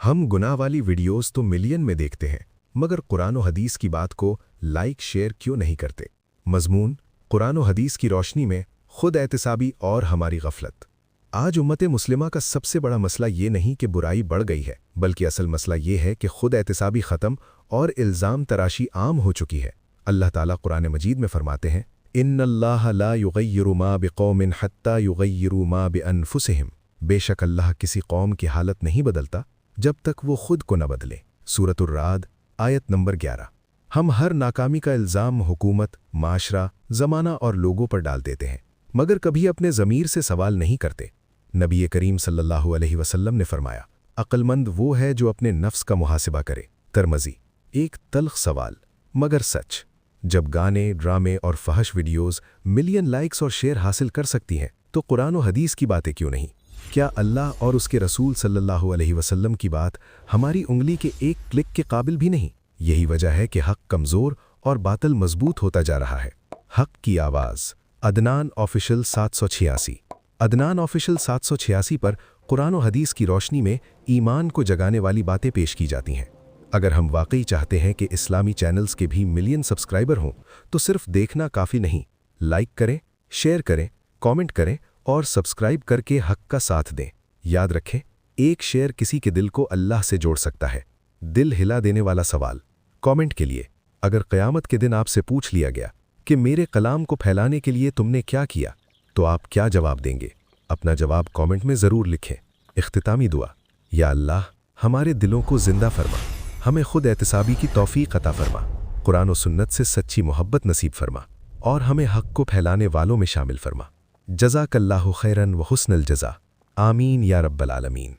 ہم گناہ والی ویڈیوز تو ملین میں دیکھتے ہیں، مگر قرآن و حدیث کی بات کو لائک شیئر کیوں نہیں کرتے؟ مضمون: قرآن و حدیث کی روشنی میں خود احتسابی اور ہماری غفلت۔ آج امت مسلمہ کا سب سے بڑا مسئلہ یہ نہیں کہ برائی بڑھ گئی ہے، بلکہ اصل مسئلہ یہ ہے کہ خود احتسابی ختم اور الزام تراشی عام ہو چکی ہے۔ اللہ تعالیٰ قرآن مجید میں فرماتے ہیں: ان اللہ لا یغیر ما بقوم حتی یغیروا ما بانفسہم۔ بے شک اللہ کسی قوم کی حالت نہیں بدلتا جب تک وہ خود کو نہ بدلے۔ سورۃ الرعد آیت نمبر 11۔ ہم ہر ناکامی کا الزام حکومت، معاشرہ، زمانہ اور لوگوں پر ڈال دیتے ہیں، مگر کبھی اپنے ضمیر سے سوال نہیں کرتے۔ نبی کریم صلی اللہ علیہ وسلم نے فرمایا: عقل مند وہ ہے جو اپنے نفس کا محاسبہ کرے۔ ترمذی۔ ایک تلخ سوال مگر سچ۔ جب گانے، ڈرامے اور فحش ویڈیوز ملین لائکس اور شیئر حاصل کر سکتی ہیں تو قرآن و حدیث کی باتیں کیوں نہیں؟ کیا اللہ اور اس کے رسول صلی اللہ علیہ وسلم کی بات ہماری انگلی کے ایک کلک کے قابل بھی نہیں؟ یہی وجہ ہے کہ حق کمزور اور باطل مضبوط ہوتا جا رہا ہے۔ حق کی آواز۔ عدنان آفیشل 786۔ عدنان آفیشل 786 پر قرآن و حدیث کی روشنی میں ایمان کو جگانے والی باتیں پیش کی جاتی ہیں۔ اگر ہم واقعی چاہتے ہیں کہ اسلامی چینلز کے بھی ملین سبسکرائبر ہوں تو صرف دیکھنا کافی نہیں، لائک کریں، شیئر کریں، کامنٹ کریں اور سبسکرائب کر کے حق کا ساتھ دیں۔ یاد رکھیں، ایک شیئر کسی کے دل کو اللہ سے جوڑ سکتا ہے۔ دل ہلا دینے والا سوال کامنٹ کے لیے: اگر قیامت کے دن آپ سے پوچھ لیا گیا کہ میرے کلام کو پھیلانے کے لیے تم نے کیا کیا، تو آپ کیا جواب دیں گے؟ اپنا جواب کامنٹ میں ضرور لکھیں۔ اختتامی دعا: یا اللہ، ہمارے دلوں کو زندہ فرما، ہمیں خود احتسابی کی توفیق عطا فرما، قرآن و سنت سے سچی محبت نصیب فرما اور ہمیں حق کو پھیلانے والوں میں شامل فرما۔ جزاک اللہ خیراً و حسن الجزا۔ آمین یا رب العالمین۔